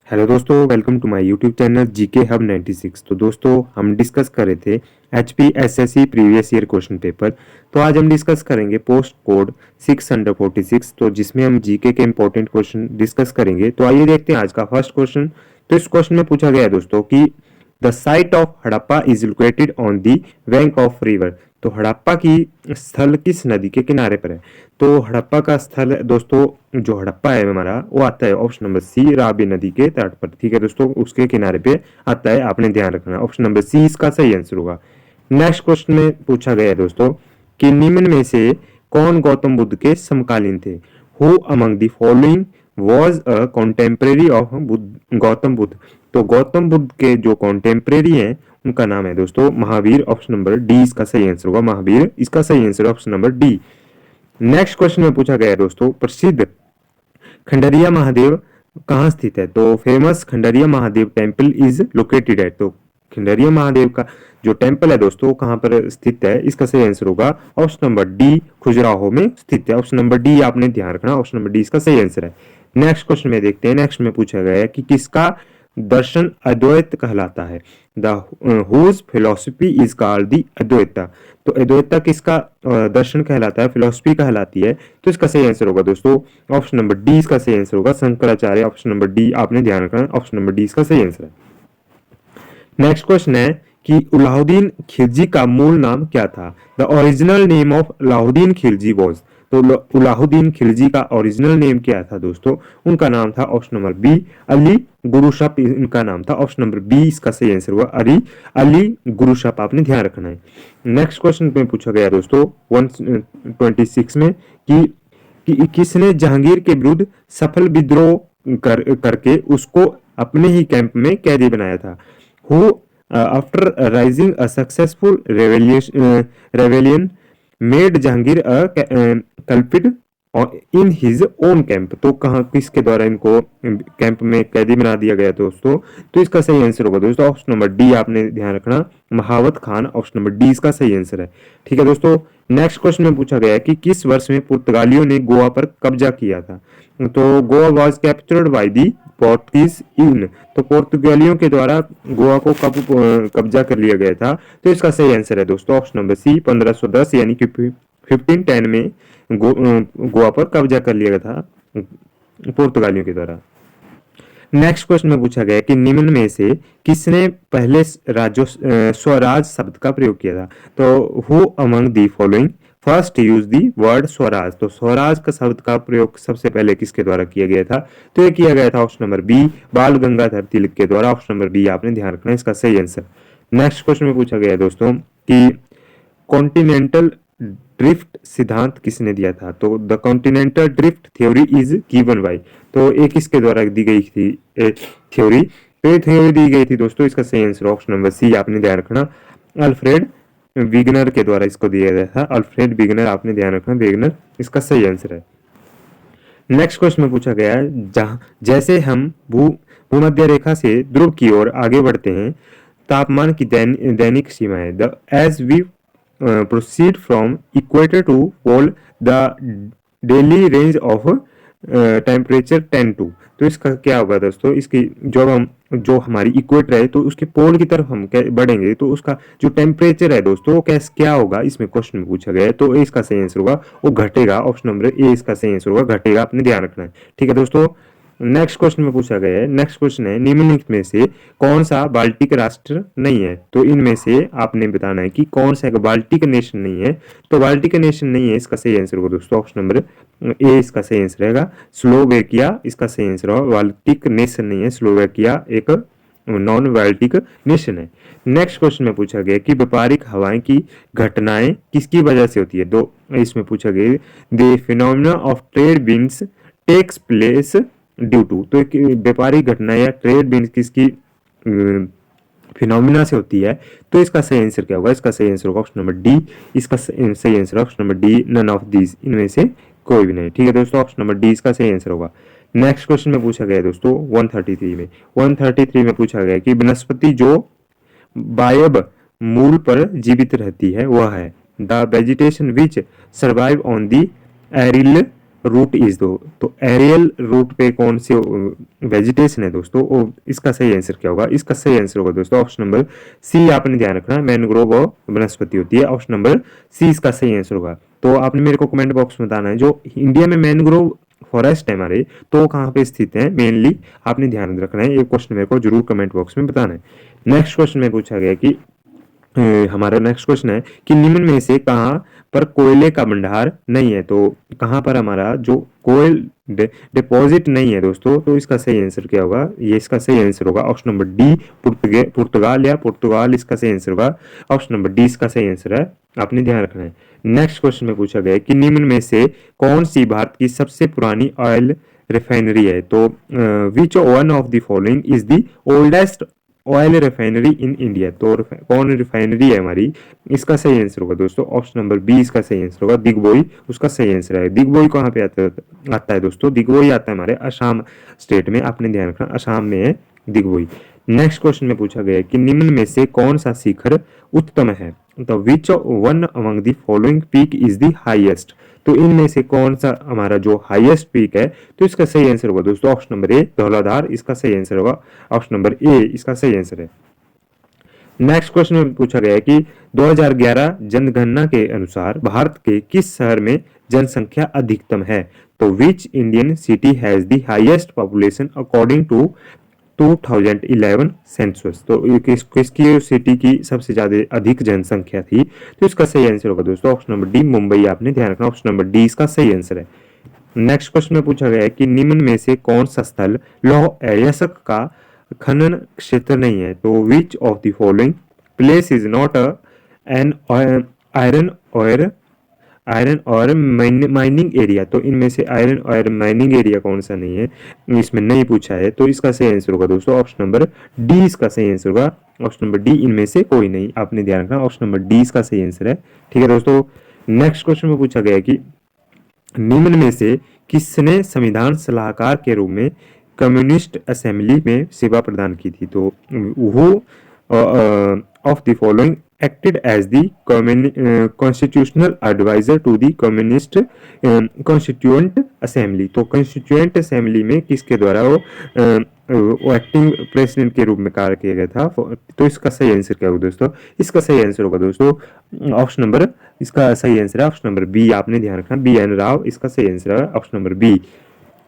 Hello दोस्तों, welcome to my YouTube channel GK hub 96। तो दोस्तों हम डिस्कस कर रहे थे HP SSC previous year question paper. तो आज हम डिस्कस करेंगे पोस्ट कोड 646, तो जिसमें हम जीके के इंपॉर्टेंट क्वेश्चन डिस्कस करेंगे। तो आइए देखते हैं आज का फर्स्ट क्वेश्चन। तो इस क्वेश्चन में पूछा गया है दोस्तों कि the site of Harappa is located on the bank of river. तो हड़प्पा की स्थल किस नदी के किनारे पर है? तो हड़प्पा का स्थल दोस्तों, जो हड़प्पा है हमारा, वो आता है ऑप्शन नंबर सी, रावी नदी के तट पर। ठीक है दोस्तों, उसके किनारे पे आता है, आपने ध्यान रखना। ऑप्शन नंबर सी इसका सही आंसर होगा। नेक्स्ट क्वेश्चन में पूछा गया है दोस्तों कि निम्न में से कौन गौतम बुद्ध के समकालीन थे? Who among the following was a contemporary of Gautam Buddha. तो गौतम बुद्ध के जो कॉन्टेम्परेरी हैं उनका नाम है दोस्तों महावीर। ऑप्शन नंबर डी इसका सही आंसर होगा, महावीर इसका सही answer option number D. Next question में पूछा गया है दोस्तों प्रसिद्ध खंडरिया महादेव कहाँ स्थित है? तो famous Kandariya Mahadev temple is located है। तो खंडरिया महादेव का जो टेम्पल है दोस्तों, वो कहाँ पर स्थित है? इसका सही आंसर होगा ऑप्शन नंबर डी, खजुराहो में स्थित है। ऑप्शन नंबर डी आपने ध्यान रखना, ऑप्शन नंबर डी इसका सही आंसर है। नेक्स्ट क्वेश्चन में देखते हैं। नेक्स्ट में पूछा गया है कि किसका दर्शन अद्वैत कहलाता है? The whose philosophy is called the Advaita. तो अद्वैता किसका दर्शन कहलाता है, फिलोसफी कहलाती है? तो इसका सही आंसर होगा दोस्तों ऑप्शन नंबर डी इसका सही आंसर होगा, शंकराचार्य। ऑप्शन नंबर डी आपने ध्यान रखना, ऑप्शन नंबर डी इसका सही आंसर है। नेक्स्ट क्वेश्चन है कि अलाउद्दीन खिलजी का मूल नाम क्या था? The original name of Alauddin Khilji was. तो अलाउद्दीन खिलजी का ओरिजिनल नेम क्या था दोस्तों? उनका नाम था ऑप्शन नंबर बी अली गुरुशप, इनका नाम था। ऑप्शन नंबर बी इसका सही आंसर हुआ अली गुरुशप, आपने ध्यान रखना है। नेक्स्ट क्वेश्चन में पूछा गया दोस्तों 126 में कि किसने जहांगीर के विरुद्ध सफल विद्रोह करके उसको अपने ही कैंप में कैदी बनाया था? Who after rising a successful rebellion made Jahangir a culprit in his own camp. तो कहाँ किसके द्वारा इनको कैंप में कैदी बना दिया गया दोस्तों? तो इसका सही आंसर होगा दोस्तों ऑप्शन नंबर डी, आपने ध्यान रखना, महावत खान। ऑप्शन नंबर डी इसका सही आंसर है। ठीक है दोस्तों, नेक्स्ट क्वेश्चन में पूछा गया है कि किस वर्ष में पुर्तगालियों ने गोवा पर कब्जा किया था? तो Goa was captured by the Portuguese in. तो पुर्तगालियों के द्वारा गोवा को कब कब्जा कर लिया गया था? तो इसका सही आंसर है दोस्तों ऑप्शन नंबर सी 1510, यानी कि 1510 में गोवा पर कब्जा कर लिया गया था पुर्तगालियों के द्वारा। नेक्स्ट क्वेश्चन में पूछा गया कि निम्न में से किसने पहले स्वराज शब्द का प्रयोग किया था? तो who among the following first use the word Swaraj. तो स्वराज का शब्द का प्रयोग सबसे पहले किसके द्वारा किया गया था? तो ये किया गया था ऑप्शन नंबर बी बाल गंगाधर तिलक के द्वारा। ऑप्शन नंबर बी आपने ध्यान रखना, इसका सही आंसर। नेक्स्ट क्वेश्चन में पूछा गया दोस्तों कि कॉन्टिनेंटल ड्रिफ्ट सिद्धांत किसने दिया था? तो the continental drift theory is given by. तो एक किसके द्वारा दी गई थी थ्योरी? तो ये थ्योरी दी गई थी दोस्तों, इसका सही आंसर ऑप्शन नंबर सी, आपने ध्यान रखना, अल्फ्रेड विगनर के द्वारा इसको दिया गया था। अल्फ्रेड विगनर, आपने ध्यान रखना, विगनर इसका सही आंसर है। नेक्स्ट क्वेश्चन में पूछा गया है जैसे हम भूमध्य रेखा से ध्रुव की ओर आगे बढ़ते हैं, तापमान की दैनिक सीमा है। The as we proceed from equator to pole the daily range of temperature 10 to. तो इसका क्या होगा दोस्तों? इसकी जो हमारी इक्वेटर है, तो उसके पोल की तरफ हम बढ़ेंगे तो उसका जो टेम्परेचर है दोस्तों, वो क्या होगा, इसमें क्वेश्चन में पूछा गया है। तो इसका सही आंसर होगा वो घटेगा। ऑप्शन नंबर ए इसका सही आंसर होगा, घटेगा, आपने ध्यान रखना है। ठीक है दोस्तों, नेक्स्ट क्वेश्चन में पूछा गया है। नेक्स्ट क्वेश्चन है निम्नलिखित में से कौन सा बाल्टिक राष्ट्र नहीं है? तो इनमें से आपने बताना है कि कौन सा बाल्टिक नेशन नहीं है। तो बाल्टिक नेशन नहीं है, इसका सही आंसर होगा दोस्तों ऑप्शन नंबर ए इसका सही आंसर रहेगा, स्लोवेकिया इसका सही आंसर होगा। बाल्टिक नेशन नहीं है, स्लोवेकिया एक नॉन बाल्टिक नेशन है। नेक्स्ट क्वेश्चन में पूछा गया कि व्यापारिक हवाएं की घटनाएं किसकी वजह से होती है? तो इसमें पूछा गया the phenomena of trade winds takes place due to. तो व्यापारिक घटना या ट्रेड विंड किसकी फिनोमिना से होती है? तो इसका सही आंसर क्या होगा? इसका सही आंसर होगा ऑप्शन नंबर डी, इसका सही answer option number D, none of these, इनमें से कोई भी नहीं। ठीक है दोस्तों, ऑप्शन नंबर डी इसका सही आंसर होगा। नेक्स्ट क्वेश्चन में पूछा गया दोस्तों 133 में पूछा गया कि वनस्पति जो बायब मूल पर जीवित रहती है वह है the vegetation which survive on the aerial root is दो, तो एरियल रूट पे कौन सी वेजिटेशन है दोस्तों, वो इसका सही आंसर क्या होगा? इसका सही आंसर होगा दोस्तों ऑप्शन नंबर सी। आपने ध्यान रखना, मैनग्रोव और वनस्पति होती है, ऑप्शन नंबर सी इसका सही आंसर होगा। तो आपने मेरे को कमेंट बॉक्स में बताना है जो इंडिया में मैनग्रोव फॉरेस्ट है हमारे, तो कहाँ पे स्थित है मेनली, आपने ध्यान रखना है। ये क्वेश्चन मेरे को जरूर कमेंट बॉक्स में बताना है। नेक्स्ट क्वेश्चन में पूछा गया कि हमारा नेक्स्ट क्वेश्चन है कि निम्न में से कहाँ पर कोयले का भंडार नहीं है? तो कहाँ पर हमारा जो कोयल डिपॉजिट नहीं है दोस्तों, तो इसका सही आंसर क्या होगा? ये इसका सही आंसर होगा ऑप्शन नंबर डी, पुर्तगाल या पुर्तगाल इसका सही आंसर होगा। ऑप्शन नंबर डी इसका सही आंसर है, आपने ध्यान रखना है। नेक्स्ट क्वेश्चन में पूछा गया है कि निम्न में से कौन सी भारत की सबसे पुरानी ऑयल रिफाइनरी है? तो which one of the following is the oldest oil refinery in India? तो कौन रिफाइनरी है हमारी, इसका सही आंसर होगा दोस्तों ऑप्शन नंबर बी इसका सही आंसर होगा, दिग्बोई उसका सही आंसर है। दिग्बोई कहाँ पे आता है दोस्तों? दिग्बोई आता है हमारे असम स्टेट में, आपने ध्यान रखना असम में है दिग्बोई। नेक्स्ट क्वेश्चन में पूछा गया है कि निम्न में से कौन सा शिखर उत्तम है? तो which one among the following peak is the highest? तो इनमें से कौन सा हमारा जो हाईएस्ट पीक है, तो इसका सही आंसर होगा दोस्तों ऑप्शन नंबर ए, धौलाधार इसका सही आंसर होगा, ऑप्शन नंबर ए इसका सही आंसर है। नेक्स्ट क्वेश्चन में पूछा गया है कि 2011 जनगणना के अनुसार भारत के किस शहर में जनसंख्या अधिकतम है? तो which Indian city has the highest population according to 2011 census? तो किसकी सिटी की सबसे ज्यादा अधिक जनसंख्या थी? तो इसका सही आंसर होगा दोस्तों ऑप्शन नंबर डी, मुंबई, आपने ध्यान रखना, ऑप्शन नंबर डी इसका सही आंसर है। नेक्स्ट क्वेश्चन में पूछा गया है कि निम्न में से कौन सा स्थल लौह अयस्क का खनन क्षेत्र नहीं है? तो which of the following place is not an iron और माइनिंग एरिया? तो इनमें से आयरन और माइनिंग एरिया कौन सा नहीं है, इसमें नहीं पूछा है, तो इसका सही आंसर होगा दोस्तों ऑप्शन नंबर डी इसका सही आंसर होगा, ऑप्शन नंबर डी इनमें से कोई नहीं, आपने ध्यान रखना ऑप्शन नंबर डी इसका सही आंसर है। ठीक है दोस्तों, नेक्स्ट क्वेश्चन में पूछा गया कि निम्न में से किसने संविधान सलाहकार के रूप में कम्युनिस्ट असेंबली में सेवा प्रदान की थी? तो वो of the following acted as the constitutional adviser to the communist constituent assembly? तो कॉन्स्टिट्यूएंट असेंबली में किसके द्वारा वो एक्टिंग प्रेसिडेंट के रूप में कार्य किया गया था? तो इसका सही आंसर क्या होगा दोस्तों? इसका सही आंसर होगा दोस्तों ऑप्शन नंबर, इसका सही आंसर है ऑप्शन नंबर बी, आपने ध्यान रखना बी एन राव इसका सही आंसर है option number B.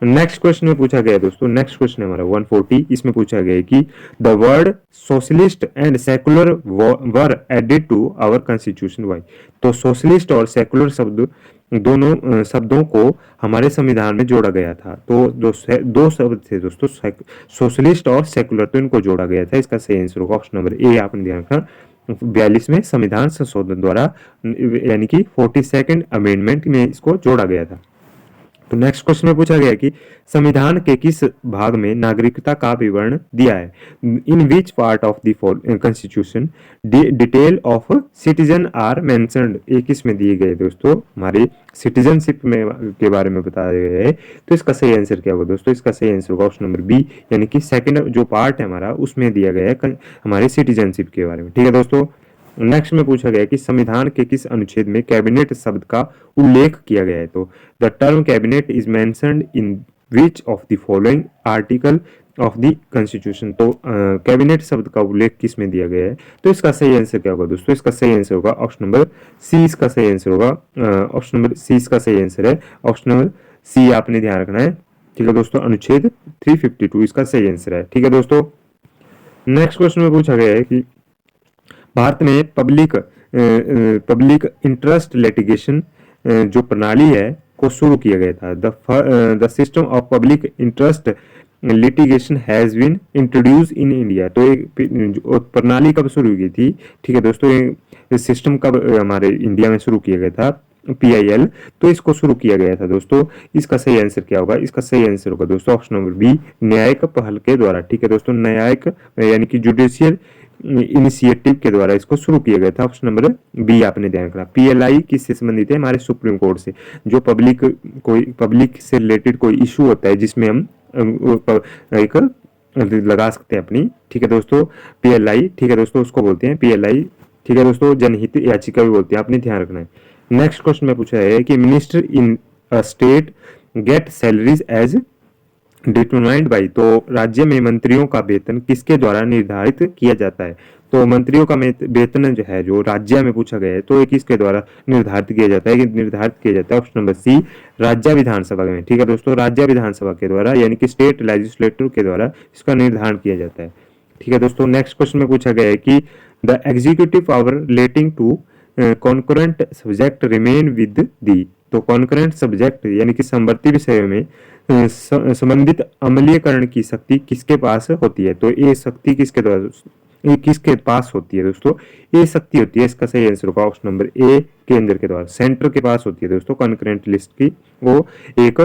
Next question में पूछा गया दोस्तों, नेक्स्ट क्वेश्चन है हमारा 140, इसमें पूछा गया कि the word socialist and secular were added to our constitution why? तो सोशलिस्ट और सेकुलर शब्द दोनों शब्दों को हमारे संविधान में जोड़ा गया था। तो दो शब्द थे दोस्तों, सोशलिस्ट और सेकुलर, तो इनको जोड़ा गया था, इसका सही आंसर होगा ऑप्शन नंबर ए, आपने ध्यान रखना 42वें संविधान संशोधन द्वारा यानी कि 42nd अमेंडमेंट में इसको जोड़ा गया था। तो नेक्स्ट क्वेश्चन में पूछा गया कि संविधान के किस भाग में नागरिकता का विवरण दिया है? In which part of the constitution detail of citizen are mentioned? ये किस में दिए गए दोस्तों? हमारे सिटीजनशिप में के बारे में बताया गया है, तो इसका सही आंसर क्या होगा दोस्तों? इसका सही आंसर होगा ऑप्शन नंबर बी, यानी कि सेकंड जो पार्ट है हमारा उसमें दिया गया है हमारे सिटीजनशिप के बारे में। ठीक है दोस्तों, नेक्स्ट में पूछा गया कि संविधान के किस अनुच्छेद में कैबिनेट शब्द का उल्लेख किया गया है? तो the term cabinet is mentioned in which of the following article of the constitution? तो कैबिनेट शब्द का उल्लेख किस में दिया गया है? तो इसका सही आंसर क्या होगा दोस्तों? इसका सही आंसर होगा ऑप्शन नंबर सी, इसका सही आंसर होगा ऑप्शन नंबर सी इसका सही आंसर है, ऑप्शन नंबर सी आपने ध्यान रखना है। ठीक है दोस्तों, अनुच्छेद 352 इसका सही आंसर है। ठीक है दोस्तों, नेक्स्ट क्वेश्चन में पूछा गया है कि भारत में पब्लिक इंटरेस्ट लिटिगेशन जो प्रणाली है को शुरू किया गया था। The system of public interest litigation has been introduce in India. तो एक प्रणाली कब शुरू की थी? ठीक है दोस्तों, ये सिस्टम कब हमारे इंडिया में शुरू किया गया था? PIL, तो इसको शुरू किया गया था दोस्तों। इसका सही आंसर क्या होगा? इसका सही आंसर होगा दोस्तों ऑप्शन नंबर बी, न्यायिक पहल के द्वारा। ठीक है दोस्तों, न्यायिक यानी कि जुडिशियल इनिशिएटिव के द्वारा इसको शुरू किया गया था, ऑप्शन नंबर बी आपने ध्यान रखना। PLI किससे संबंधित है? हमारे सुप्रीम कोर्ट से। जो पब्लिक से रिलेटेड कोई इशू होता है जिसमें हम एक लगा सकते हैं अपनी, ठीक है दोस्तों, PLI, ठीक है दोस्तों, उसको बोलते हैं PLI। ठीक है दोस्तों, जनहित याचिका भी बोलते हैं, आपने ध्यान रखना है। नेक्स्ट क्वेश्चन में पूछा है कि minister in state get salaries as determined by, तो राज्य में मंत्रियों का वेतन किसके द्वारा निर्धारित किया जाता है? तो मंत्रियों का वेतन जो है, जो राज्य में पूछा गया है, तो ये किसके द्वारा निर्धारित किया जाता है? कि निर्धारित किया जाता है ऑप्शन नंबर सी, राज्य विधानसभा में। ठीक है दोस्तों, राज्य विधानसभा के द्वारा, यानी कि स्टेट लेजिस्लेटर के द्वारा इसका निर्धारण किया जाता है। ठीक है दोस्तों, नेक्स्ट क्वेश्चन में पूछा गया है कि the executive power relating to concurrent subject remain with the, तो कॉन्करेंट सब्जेक्ट यानी कि समवर्ती विषयों में संबंधित अमलीकरण की शक्ति किसके पास होती है? तो ये शक्ति किसके द्वारा, ये किसके पास होती है दोस्तों? ये शक्ति होती है, इसका सही आंसर होगा ऑप्शन नंबर ए, केंद्र के द्वारा, सेंटर के पास होती है दोस्तों कॉन्करेंट लिस्ट की वो एक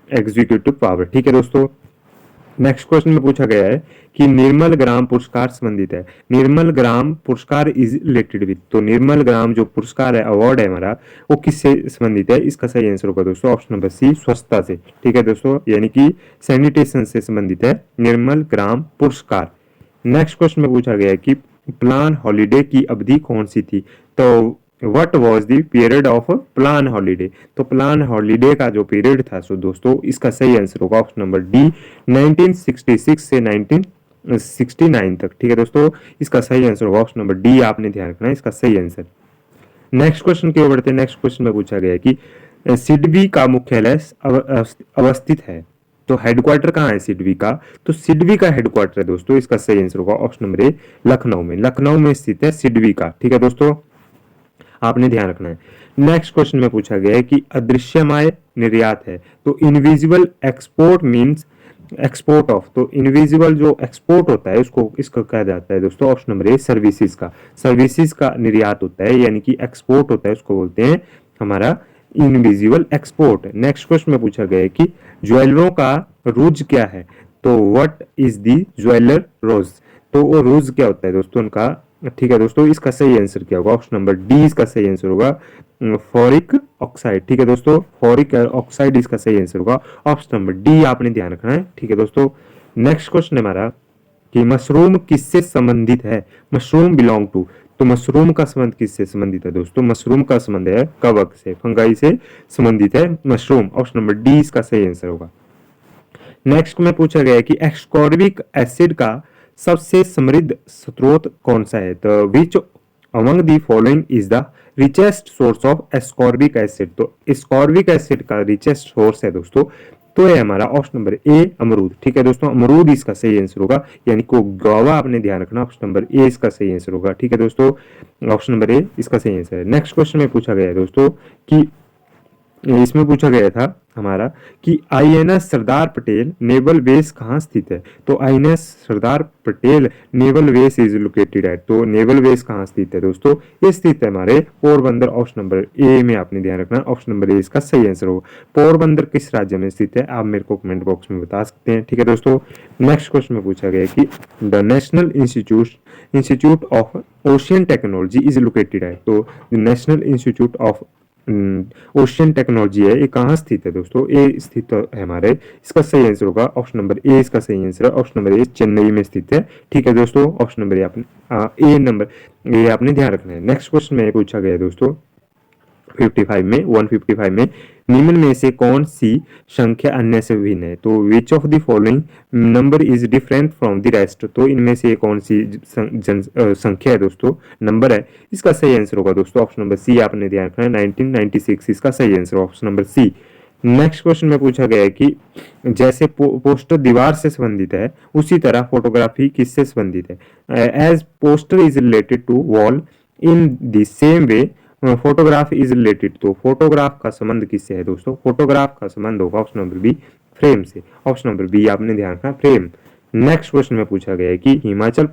एग्जीक्यूटिव पावर। ठीक है दोस्तों, नेक्स्ट क्वेश्चन में पूछा गया है कि निर्मल ग्राम पुरस्कार संबंधित है। निर्मल ग्राम पुरस्कार इज रिलेटेड विद, तो निर्मल ग्राम जो पुरस्कार है, अवार्ड है हमारा, वो किससे संबंधित है? इसका सही आंसर होगा दोस्तों ऑप्शन नंबर सी, स्वच्छता से। ठीक है दोस्तों, यानी कि सैनिटेशन से संबंधित है निर्मल ग्राम पुरस्कार। नेक्स्ट क्वेश्चन में पूछा गया है कि प्लान हॉलीडे की अवधि कौन सी थी? तो what was the period of plan holiday? तो प्लान हॉलीडे का जो पीरियड था सो दोस्तों, इसका सही आंसर होगा ऑप्शन नंबर डी, 1966 से 1969 तक। ठीक है दोस्तों, इसका सही आंसर होगा ऑप्शन नंबर डी, आपने ध्यान रखना है इसका सही आंसर। नेक्स्ट क्वेश्चन की ओर बढ़ते हैं। नेक्स्ट क्वेश्चन में पूछा गया है कि सिडबी का मुख्यालय अवस्थित है, तो हेडक्वार्टर कहाँ है सिडबी का? तो सिडबी का हेडक्वार्टर है दोस्तों, इसका सही आंसर होगा ऑप्शन नंबर ए, लखनऊ में। लखनऊ में स्थित है सिडबी का। ठीक है दोस्तों, आपने ध्यान रखना है। नेक्स्ट क्वेश्चन में पूछा गया है कि अदृश्यमाय निर्यात है, तो invisible export means export of, तो इनविजिबल जो एक्सपोर्ट होता है उसको इसको कहा जाता है दोस्तों ऑप्शन नंबर ए, सर्विसेज का। सर्विसेज का निर्यात होता है, यानी कि एक्सपोर्ट होता है, उसको बोलते हैं हमारा इनविजिबल एक्सपोर्ट। नेक्स्ट क्वेश्चन में पूछा गया है कि ज्वेलरों का रूज क्या है? तो व्हाट इज द ज्वेलर रोज? तो वो रोज क्या होता है दोस्तों उनका? ठीक है दोस्तों, इसका सही आंसर क्या होगा? ऑप्शन नंबर डी इसका सही आंसर होगा, फॉरिक ऑक्साइड। ठीक है दोस्तों, फॉरिक ऑक्साइड इसका सही आंसर होगा ऑप्शन नंबर डी, आपने ध्यान रखना है। ठीक है दोस्तों, नेक्स्ट क्वेश्चन है हमारा कि मशरूम किससे संबंधित है? मशरूम बिलोंग टू, तो मशरूम का संबंध किससे संबंधित है दोस्तों? मशरूम का संबंध है कवक से, फंगाई से संबंधित है मशरूम, ऑप्शन नंबर डी इसका सही आंसर होगा। नेक्स्ट में पूछा गया है कि एस्कॉर्बिक एसिड का सबसे समृद्ध स्रोत कौन सा है? तो which among the following is the richest source of ascorbic acid? तो एस्कॉर्बिक एसिड का रिचेस्ट सोर्स है दोस्तों, तो है हमारा ऑप्शन नंबर ए, अमरूद। ठीक है दोस्तों, अमरूद इसका सही आंसर होगा, यानी को गवावा, आपने ध्यान रखना, ऑप्शन नंबर ए इसका सही आंसर होगा। ठीक है दोस्तों, ऑप्शन नंबर ए इसका सही आंसर है। नेक्स्ट क्वेश्चन में पूछा गया है दोस्तों कि इसमें पूछा गया था हमारा कि INS Sardar Patel naval base कहाँ स्थित है? तो INS Sardar Patel naval base is located at, तो नेवल बेस कहाँ स्थित है दोस्तों? ये स्थित है हमारे पोरबंदर, ऑप्शन नंबर ए में आपने ध्यान रखना, ऑप्शन नंबर ए इसका सही आंसर होगा। पोरबंदर किस राज्य में स्थित है? आप मेरे को कमेंट बॉक्स में बता सकते हैं। ठीक है दोस्तों, नेक्स्ट क्वेश्चन में पूछा गया कि the national institute of ocean technology is located है, तो national institute of ocean technology है, ये कहाँ स्थित है दोस्तों? ये स्थित है हमारे, इसका सही आंसर होगा ऑप्शन नंबर ए इसका सही आंसर है, ऑप्शन नंबर ए चेन्नई में स्थित है। ठीक है दोस्तों, ऑप्शन नंबर ए आपने ए नंबर ये आपने ध्यान रखना है। नेक्स्ट क्वेश्चन में पूछा गया दोस्तों 155 में निम्न में से कौन सी संख्या अन्य से भिन्न है? तो which of the following number is different from the rest, तो इनमें से कौन सी संख्या है दोस्तों, नंबर है, इसका सही आंसर होगा दोस्तों ऑप्शन नंबर सी, आपने ध्यान रखना है 1996 इसका सही answer option number C. Next question में पूछा गया है कि जैसे पोस्टर दीवार से संबंधित है, उसी तरह फोटोग्राफी किससे संबंधित है? As poster is related to wall in the same way photograph is related, तो फोटोग्राफ का संबंध किससे है दोस्तों? फोटोग्राफ का संबंध होगा ऑप्शन नंबर बी, फ्रेम से, ऑप्शन नंबर बी आपने ध्यान रखना, फ्रेम। नेक्स्ट क्वेश्चन में पूछा गया है कि हिमाचल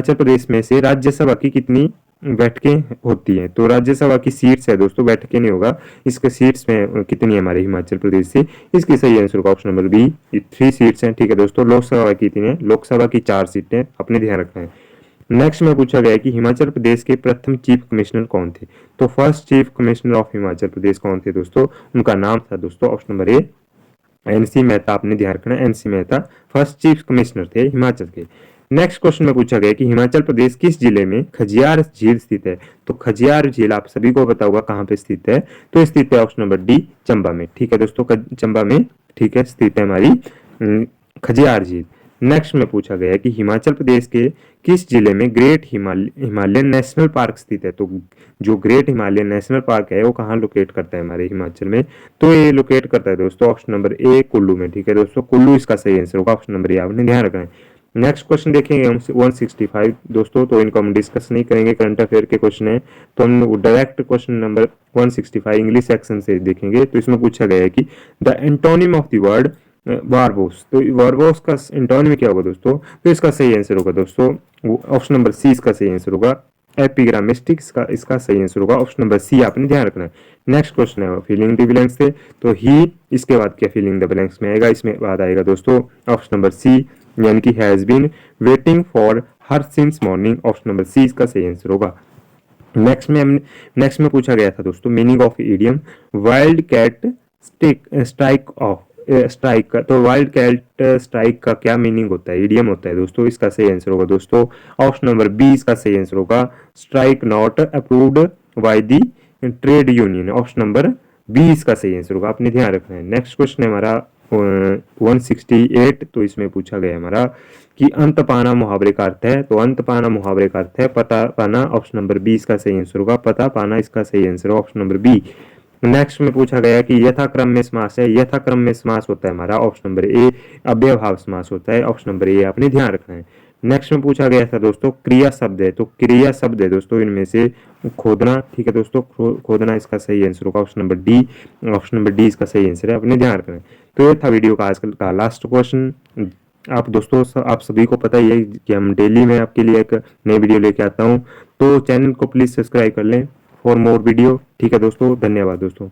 प्रदेश में से राज्यसभा की कितनी बैठकें होती हैं? तो राज्यसभा की सीट्स है दोस्तों, बैठकें नहीं होगा, इसके सीट्स में कितनी है हमारे हिमाचल प्रदेश से? इसकी सही आंसर होगा ऑप्शन नंबर बी, 3 सीट्स हैं। ठीक है दोस्तों, लोकसभा की कितनी है? लोकसभा की 4 सीटें, अपने ध्यान रखना है। नेक्स्ट में पूछा गया कि हिमाचल प्रदेश के प्रथम चीफ कमिश्नर कौन थे? तो first chief commissioner of Himachal Pradesh कौन थे दोस्तों? उनका नाम था दोस्तों option number A, NC Mehta, आपने ध्यान रखना, NC Mehta first chief commissioner थे हिमाचल के। नेक्स्ट क्वेश्चन में पूछा गया कि हिमाचल प्रदेश किस जिले में खजियार झील स्थित है। तो खजियार झील आप सभी को पता होगा कहाँ पे स्थित है, तो स्थित है ऑप्शन नंबर डी चंबा में। ठीक है दोस्तों, चंबा में ठीक है स्थित है हमारी खजियार झील। नेक्स्ट में पूछा गया है कि हिमाचल प्रदेश के किस जिले में ग्रेट हिमालयन नेशनल पार्क स्थित है। तो जो ग्रेट हिमालयन नेशनल पार्क है वो कहाँ लोकेट करता है हमारे हिमाचल में, तो ये लोकेट करता है दोस्तों ऑप्शन नंबर ए कुल्लू में। ठीक है दोस्तों, कुल्लू इसका सही आंसर होगा, ऑप्शन नंबर ए आपने ध्यान रखना है। नेक्स्ट क्वेश्चन देखेंगे हम 165 दोस्तों, तो इनको हम डिस्कस नहीं करेंगे, करंट अफेयर के क्वेश्चन है, तो हम direct question number 165 English section से देखेंगे। तो इसमें पूछा गया है कि the antonym of the word verbose, तो वारबोस का एंटोनिम क्या होगा दोस्तों, तो इसका सही आंसर होगा दोस्तों ऑप्शन नंबर सी इसका सही आंसर होगा। एपिग्रामिस्टिक इसका सही आंसर होगा, ऑप्शन नंबर सी आपने ध्यान रखना है। नेक्स्ट क्वेश्चन है फिलिंग द ब्लैंक्स से, तो ही इसके बाद क्या फिलिंग द ब्लैंक्स में आएगा, इसमें बाद आएगा दोस्तों ऑप्शन नंबर सी, यानी कि has been waiting for her since morning, option number C इसका सही आंसर होगा। नेक्स्ट में पूछा गया था दोस्तों meaning of idiom wild cat strike का, तो वाइल्ड कैट स्ट्राइक का क्या मीनिंग होता है, इडियम होता है दोस्तों, इसका सही आंसर होगा दोस्तों ऑप्शन नंबर बी इसका सही आंसर होगा। Strike not approved by the trade union, option number B इसका सही आंसर होगा, आपने ध्यान रखना है। नेक्स्ट क्वेश्चन है हमारा 168, तो इसमें पूछा गया हमारा कि अंत पाना मुहावरे का अर्थ है, तो अंत पाना मुहावरे का अर्थ है पता पाना, ऑप्शन नंबर बी इसका सही आंसर होगा, पता पाना इसका सही आंसर है, ऑप्शन नंबर बी। नेक्स्ट में पूछा गया कि यथाक्रम में समास है, यथाक्रम में समास होता है हमारा ऑप्शन नंबर ए अव्ययभाव समास होता है, ऑप्शन नंबर ए आपने ध्यान रखना है। नेक्स्ट में पूछा गया था दोस्तों क्रिया शब्द है, तो क्रिया शब्द है दोस्तों इनमें से खोदना, ठीक है दोस्तों, खोदना इसका सही आंसर होगा, option number D, option number D इसका सही आंसर है, अपने ध्यान रखना है। तो ये था वीडियो का आजकल का लास्ट क्वेश्चन। आप दोस्तों आप सभी को पता ही है कि हम डेली में आपके लिए एक नई वीडियो लेके आता हूँ, तो चैनल को प्लीज सब्सक्राइब कर लें फॉर मोर वीडियो। ठीक है दोस्तों, धन्यवाद दोस्तों।